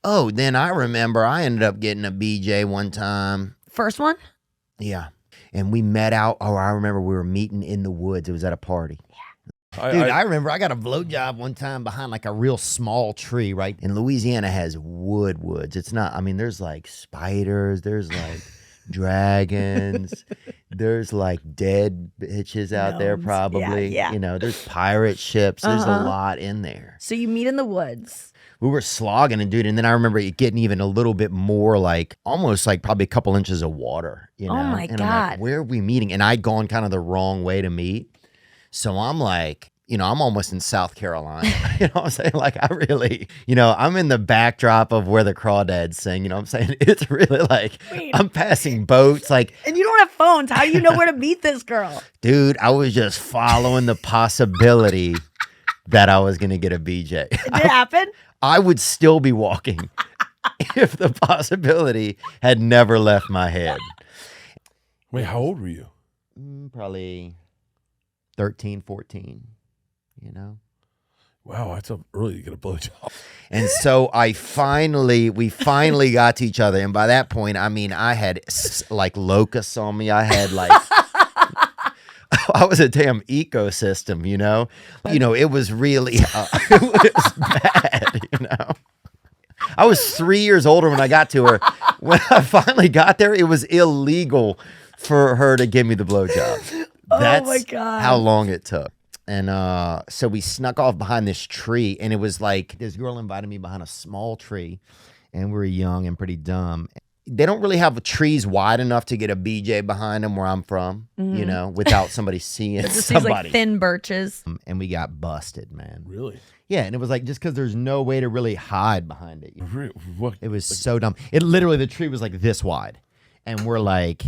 Oh, then I remember I ended up getting a BJ one time. First one? Yeah. And we met out. Oh, I remember we were meeting in the woods. It was at a party. Yeah. Dude, I remember I got a blowjob one time behind like a real small tree, right? And Louisiana has woods. It's not, I mean, there's like spiders, there's like dragons, there's like dead bitches out there probably. Yeah. You know, there's pirate ships. There's a lot in there. So you meet in the woods. We were slogging and dude, and then I remember it getting even a little bit more like almost like probably a couple inches of water, you know? Oh my and God. I'm like, where are we meeting? And I'd gone kind of the wrong way to meet. So I'm like, you know, I'm almost in South Carolina. You know what I'm saying? Like I really, you know, I'm in the backdrop of where the crawdads sing, you know what I'm saying? It's really like I'm passing boats like. And you don't have phones. How do you know where to meet this girl? Dude, I was just following the possibility that I was going to get a BJ. Did it happen? I would still be walking if the possibility had never left my head. Wait, how old were you? Probably 13, 14, you know? Wow, that's early to get a blowjob. And so we finally got to each other. And by that point, I mean, I had like locusts on me. I had like, I was a damn ecosystem, you know? You know, it was really, it was bad, you know? I was 3 years older when I got to her. When I finally got there, it was illegal for her to give me the blowjob. That's my God. how long it took. And so we snuck off behind this tree, and it was like this girl invited me behind a small tree, and we were young and pretty dumb. They don't really have trees wide enough to get a BJ behind them where I'm from, you know, without somebody seeing It just somebody. seems like thin birches. And we got busted, man. Really? Yeah, and it was like just because there's no way to really hide behind it. What? It was so dumb. It literally, the tree was like this wide, and we're like,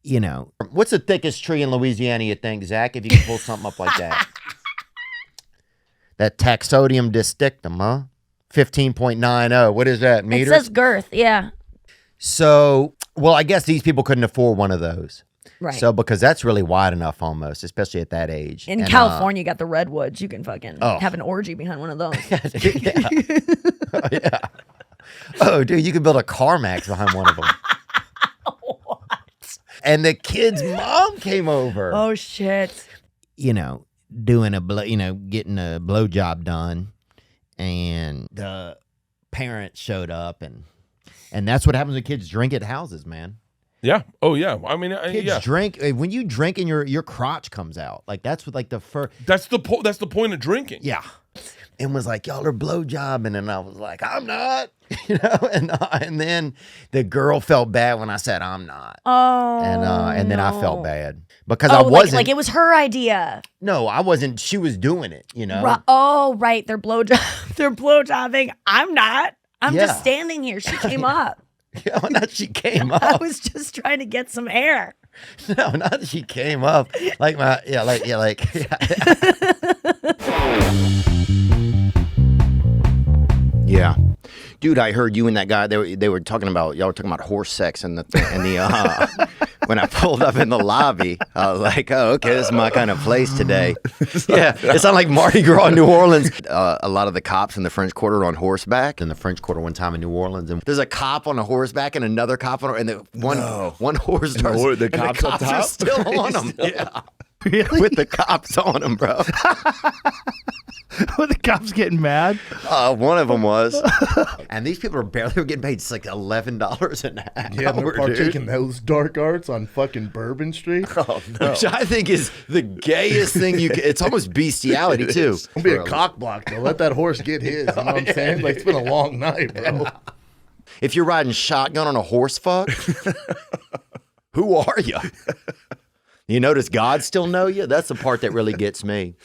you know, what's the thickest tree in Louisiana, you think, Zach, if you can pull something up like that? That Taxodium distictum, huh? 15.90. What is that, meters? It says girth, yeah. So, well, I guess these people couldn't afford one of those. Right. So, because that's really wide enough almost, especially at that age. In And, California, you got the redwoods. You can fucking have an orgy behind one of those. yeah. Oh, yeah. Oh, dude, you could build a CarMax behind one of them. And the kid's mom came over. Oh, shit. You know, getting a blowjob done, and the parents showed up, and that's what happens when kids drink at houses, man. Yeah. Oh, yeah. I mean, Kids drink when you drink, and your crotch comes out. Like that's what like the first. That's the point of drinking. Yeah. And was like, y'all are blowjobbing, and I was like, I'm not, you know, and then the girl felt bad when I said I'm not. Oh, and then I felt bad because Oh, I wasn't. like it was her idea. No, I wasn't. She was doing it, you know. Right. They're blowjobbing. I'm not. I'm Yeah. just standing here. She came up. Yeah, not she came I up. was just trying to get some air. No, not she came up. Like Yeah. Dude, I heard you and that guy, they were talking about, y'all were talking about horse sex and the when I pulled up in the lobby, I was like, oh, okay, this is my kind of place today. Yeah, it's not like Mardi Gras in New Orleans. A lot of the cops in the French Quarter are on horseback. In the French Quarter one time in New Orleans, and there's a cop on a horseback and another cop on, and one horse starts, the cops up top? are still on him. Yeah. Really? With the cops on him, bro. Were the cops getting mad? One of them was. And these people were getting paid just like $11 an hour. Yeah, they're partaking those dark arts on fucking Bourbon Street. Oh, no. Which I think is the gayest thing you can. It's almost bestiality, too. Don't be a cock block, though. Let that horse get his. You know what I'm saying? Like, it's been a long night, bro. If you're riding shotgun on a horse fuck, who are you? You notice God still know you? That's the part that really gets me.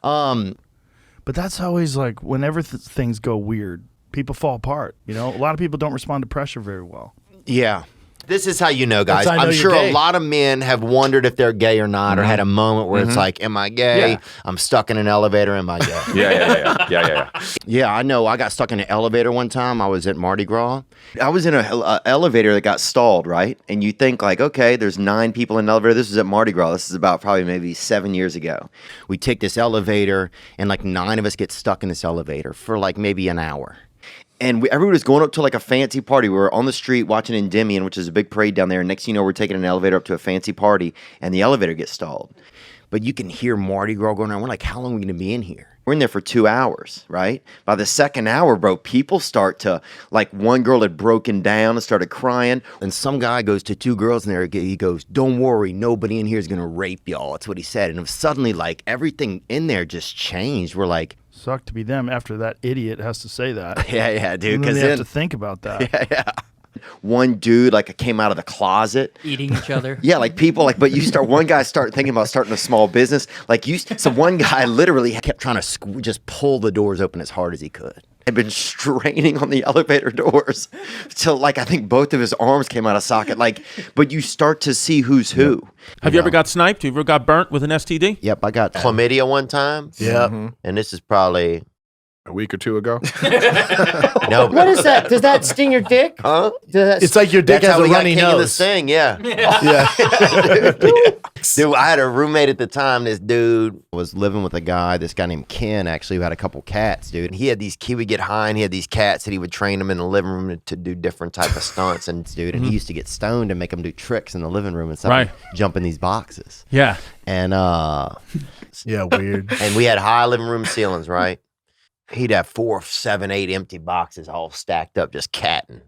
But that's always like whenever things go weird, people fall apart. You know, a lot of people don't respond to pressure very well. Yeah. This is how you know, guys. That's how I know I'm you're sure gay. a lot of men have wondered if they're gay or not, or had a moment where it's like, am I gay? Yeah. I'm stuck in an elevator. Am I gay? Yeah. Yeah, I know. I got stuck in an elevator one time. I was at Mardi Gras. I was in an elevator that got stalled, right? And you think like, okay, there's 9 people in the elevator. This is at Mardi Gras. This is about probably maybe 7 years ago. We take this elevator, and like 9 of us get stuck in this elevator for like maybe an hour. And everybody was going up to like a fancy party. We were on the street watching Endymion, which is a big parade down there. And next thing you know, we're taking an elevator up to a fancy party, and the elevator gets stalled. But you can hear Mardi Gras going on. We're like, how long are we going to be in here? We're in there for 2 hours, right? By the second hour, bro, people start to, like, one girl had broken down and started crying. And some guy goes to 2 girls in there. He goes, don't worry, nobody in here is going to rape y'all. That's what he said. And suddenly, like, everything in there just changed. We're like, Suck to be them after that idiot has to say that. yeah, dude. And then Because they have to think about that. yeah. One dude, like, came out of the closet. Eating each other. Yeah, like people, like, but one guy started thinking about starting a small business. So one guy literally kept trying to just pull the doors open as hard as he could. Had been straining on the elevator doors till, like, I think both of his arms came out of socket. Like, but you start to see who's who. Have you ever got sniped? You ever got burnt with an STD? Yep, I got chlamydia one time. Yeah. And this is probably A week or two ago. no. What is that? Does that sting your dick? Huh? It's like your dick That's has how a we got runny king of the nose. sing, yeah. Yeah. Dude, I had a roommate at the time. This dude was living with this guy named Ken, actually, who had a couple cats, dude. And he would get high, and he had these cats that he would train them in the living room to do different type of stunts. And dude, and he used to get stoned and make them do tricks in the living room and stuff. Right. And jump in these boxes. Yeah. And Yeah, weird. and we had high living room ceilings, right? He'd have 4, 7, 8 empty boxes all stacked up, just catting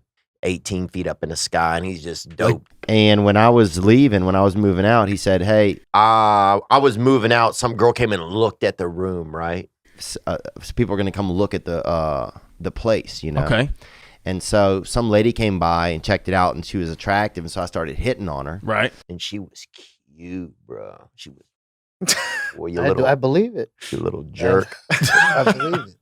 18 feet up in the sky, and he's just dope. And when I was moving out, he said, hey, I was moving out. Some girl came in and looked at the room, right? So people are going to come look at the place, you know? Okay. And so some lady came by and checked it out, and she was attractive, and so I started hitting on her. Right. And she was cute, bro. She was, well, I believe it. you little jerk. I believe it.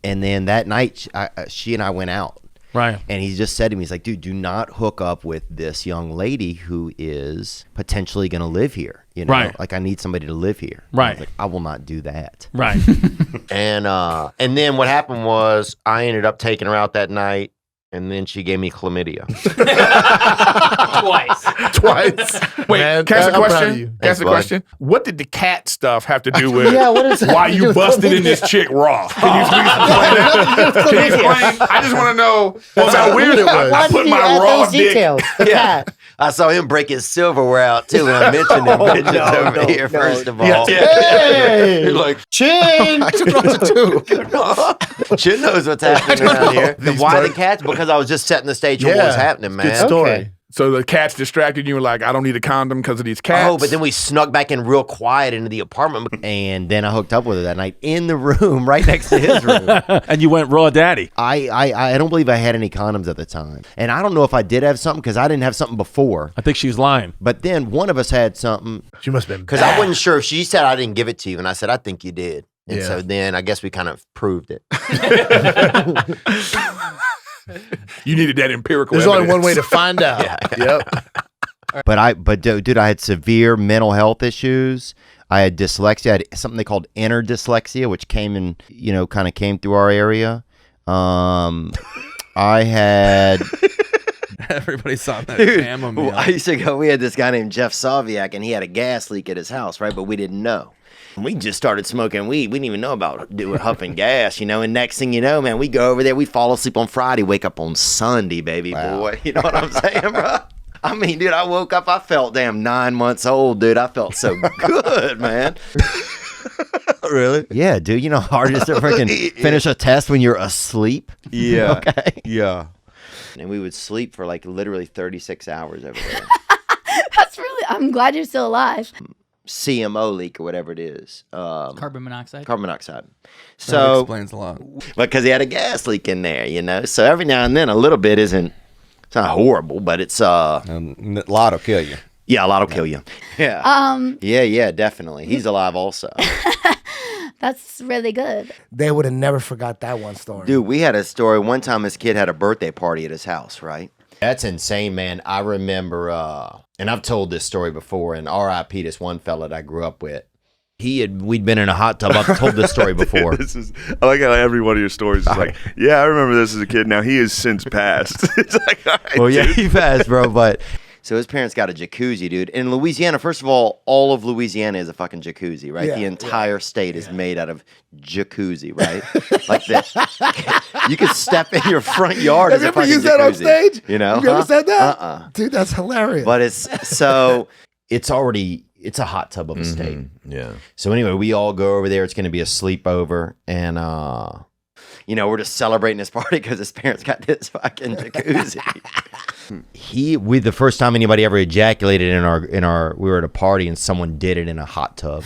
And then that night, she and I went out. Right. And he just said to me, he's like, dude, do not hook up with this young lady who is potentially going to live here. You know, Right. like I need somebody to live here. Right. I was like, I will not do that. Right. And then what happened was I ended up taking her out that night, and then she gave me chlamydia. Twice. Wait, Man, can I ask a I'm proud of question? you. Can I ask Thanks, a bud. question? What did the cat stuff have to do with Yeah, what is that? why you busted in this chick raw? Can you explain that? Can you explain? I just want to know how weird it was. Why I put did you my add raw those dick. details? The cat. I saw him break his silverware out too, and I mentioned them bitches over here, first of all. Hey, You're like, Chin. I just know what to do. Chin knows what's happening around here. These Why the birds- cats? Because I was just setting the stage for what Yeah. was happening, Good man. story. Okay. So the cats distracted you and like, I don't need a condom because of these cats. Oh, but then we snuck back in real quiet into the apartment, and then I hooked up with her that night in the room right next to his room. And you went raw daddy. I don't believe I had any condoms at the time, and I don't know if I did have something because I didn't have something before. I think she's lying. But then one of us had something She must have been because I wasn't sure if she said I didn't give it to you, and I said I think you did, and Yeah. so then I guess we kind of proved it. you needed that empirical There's evidence. only one way to find out. Yep. But dude, I had severe mental health issues. I had dyslexia. I had something they called inner dyslexia, which kind of came through our area. I had. Everybody saw that Dude, chamomile. I used to go. We had this guy named Jeff Saviak, and he had a gas leak at his house, right? But we didn't know. We just started smoking weed. We didn't even know about doing huffing gas, you know. And next thing you know, man, we go over there. We fall asleep on Friday, wake up on Sunday, baby boy. You know what I'm saying, bro? I mean, dude, I woke up. I felt damn 9 months old, dude. I felt so good, man. Really? Yeah, dude. You know how hard it is to freaking finish a test when you're asleep? Yeah. Okay. Yeah. And we would sleep for like literally 36 hours over there. That's really. I'm glad you're still alive. CMO leak or whatever it is. Carbon monoxide. Carbon monoxide. That So, explains a lot. because he had a gas leak in there, you know. So every now and then a little bit isn't, it's not horrible, but it's, A lot will kill you. yeah, a lot will kill you. Yeah. Yeah, definitely. He's alive also. That's really good. They would have never forgot that one story. Dude, we had a story. One time his kid had a birthday party at his house, right? That's insane, man. I remember, and I've told this story before, and R.I.P. this one fella that I grew up with. We'd been in a hot tub. I've told this story before. I like how every one of your stories is like, yeah, I remember this as a kid. Now he has since passed. It's like, all right, Well, yeah, dude. he passed, bro. But So his parents got a jacuzzi, dude. In Louisiana, first of all of Louisiana is a fucking jacuzzi, right? Yeah, the entire state is made out of jacuzzi, right? Like that. You could step in your front yard Have as you a ever fucking used that on jacuzzi, stage? You know? You ever said that? Uh-uh. Dude, that's hilarious. But it's so... It's a hot tub of a state. Yeah. So anyway, we all go over there. It's going to be a sleepover, and you know, we're just celebrating this party because his parents got this fucking jacuzzi. the first time anybody ever ejaculated we were at a party and someone did it in a hot tub,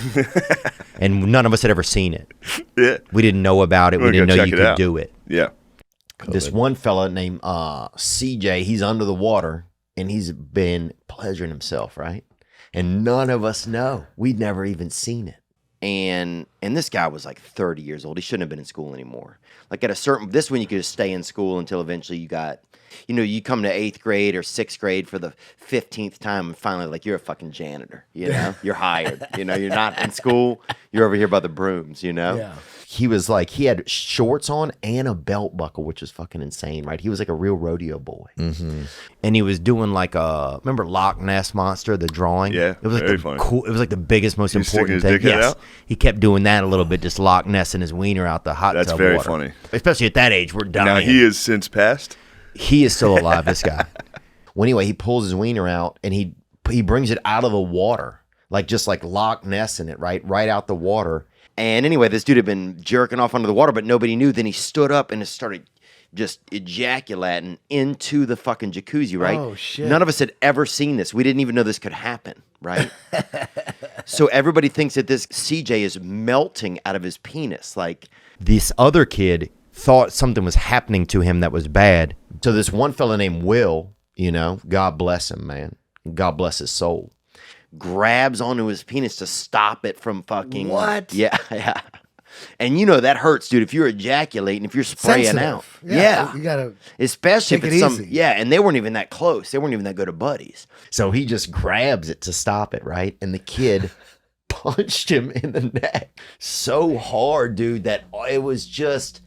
and none of us had ever seen it. Yeah. We didn't know about it. We didn't know you could do it. Yeah. This one fella named CJ, he's under the water and he's been pleasuring himself, right? And none of us know. We'd never even seen it. And this guy was like 30 years old. He shouldn't have been in school anymore. Like at a certain, this one you could just stay in school until eventually you got, you know, you come to 8th grade or 6th grade for the 15th time and finally like you're a fucking janitor, you know? You're hired, you know? You're not in school. You're over here by the brooms, you know? Yeah. He was like, he had shorts on and a belt buckle, which is fucking insane, right? He was like a real rodeo boy. Mm-hmm. And he was doing like remember Loch Ness Monster, the drawing? Yeah, it was like very funny. cool. It was like the biggest, most He was important sticking thing. his dickhead out? He kept doing that a little bit, just Loch Ness and his wiener out the hot That's tub very water. funny. Especially at that age, we're dying. Now he has since passed. He is still alive, this guy. Well, anyway, he pulls his wiener out and he brings it out of the water, like just like Loch Ness in it, right out the water. And anyway, this dude had been jerking off under the water, but nobody knew. Then he stood up and started just ejaculating into the fucking jacuzzi, right? Oh, shit. None of us had ever seen this. We didn't even know this could happen, right? So everybody thinks that this CJ is melting out of his penis. Like, This other kid thought something was happening to him that was bad. So this one fella named Will, you know, God bless him, man. God bless his soul. grabs onto his penis to stop it from fucking. What? Yeah, yeah. And you know that hurts, dude. If you're ejaculating, if you're spraying Sensitive. out, Yeah, you gotta especially take if it it's some. easy. Yeah, and they weren't even that close. They weren't even that good of buddies. So he just grabs it to stop it, right? And the kid punched him in the neck so hard, dude, that it was just.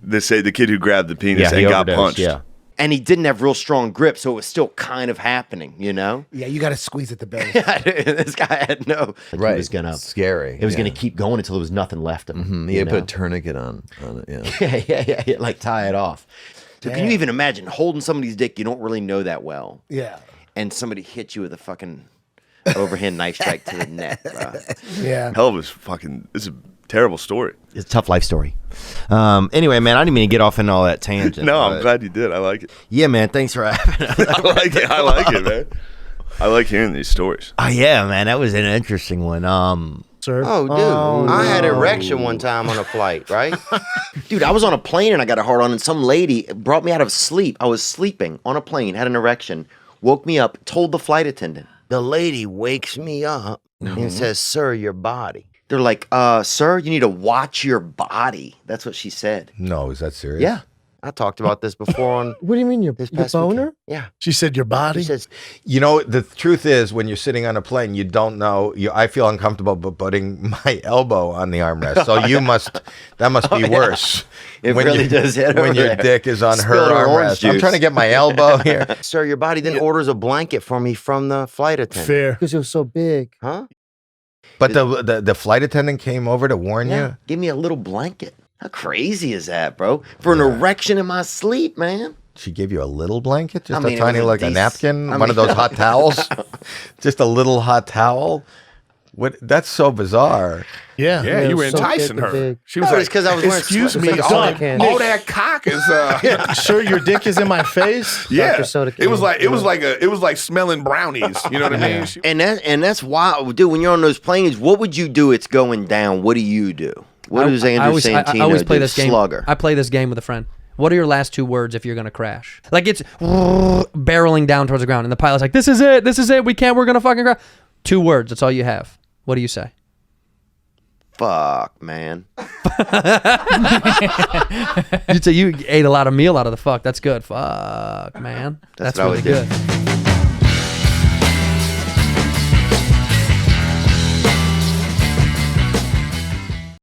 They say the kid who grabbed the penis he and got overdosed, punched. Yeah. And he didn't have real strong grip, so it was still kind of happening, you know? Yeah, you gotta squeeze at the base. This guy had no. Right. It was gonna Scary. It was yeah. gonna keep going until there was nothing left of him. Mhm, you you put a know? tourniquet on it. Yeah. yeah, like tie it off. So can you even imagine holding somebody's dick you don't really know that well, Yeah. and somebody hit you with a fucking overhand knife strike to the neck, bro? Yeah. Hell of a fucking. It's a terrible story. It's a tough life story. Anyway, man, I didn't mean to get off in all that tangent. No, I'm but- glad you did. I like it. Yeah, man. Thanks for having us. I like it. I like it, man. I like hearing these stories. Oh yeah, man. That was an interesting one. Sir. Oh, dude, I had erection one time on a flight, right? Dude, I was on a plane and I got a hard on, and some lady brought me out of sleep. I was sleeping on a plane, had an erection, woke me up, told the flight attendant. The lady wakes me up and says, "Sir, your body." They're like, "Sir, you need to watch your body." That's what she said. No, is that serious? Yeah, I talked about this before on What do you mean your this your past weekend. boner? Yeah, She said your body. she says, You know, the truth is, when you're sitting on a plane, you don't know. I feel uncomfortable putting my elbow on the armrest. So you must. That must be worse. It when really you- does hit when over your there. dick is on Spilled her her orange armrest. I'm juice. trying to get my elbow here. "Sir, your body." Then orders a blanket for me from the flight attendant. Fair. Because it was so big. Huh? But the flight attendant came over to warn Yeah, you. give me a little blanket. How crazy is that, bro? For an erection in my sleep, man. She gave you a little blanket, just I mean, a it tiny, was a like a dec- napkin, I one of mean- those hot towels, just a little hot towel. What? That's so bizarre. Yeah. Yeah, it you were was so enticing thick and her. big. She was No, like, it's 'cause I was wearing excuse sweat- me, it's like all, soda candy. all that cock is Sure, your dick is in my face. yeah. Dr. Soda It was Candy. like it was like smelling brownies. You know what I mean? She- And that's wild, dude. When you're on those planes, what would you do? It's going down. What do you do? What does Andrew Santino I always play do? this game. Slugger. I play this game with a friend. What are your last two words if you're gonna crash? Like it's barreling down towards the ground, and the pilot's like, "This is it. This is it. We're gonna fucking crash." 2 words. That's all you have. What do you say? Fuck, man. You'd say you ate a lot of meal out of the fuck. That's good. Fuck, man. That's what I really would do. good.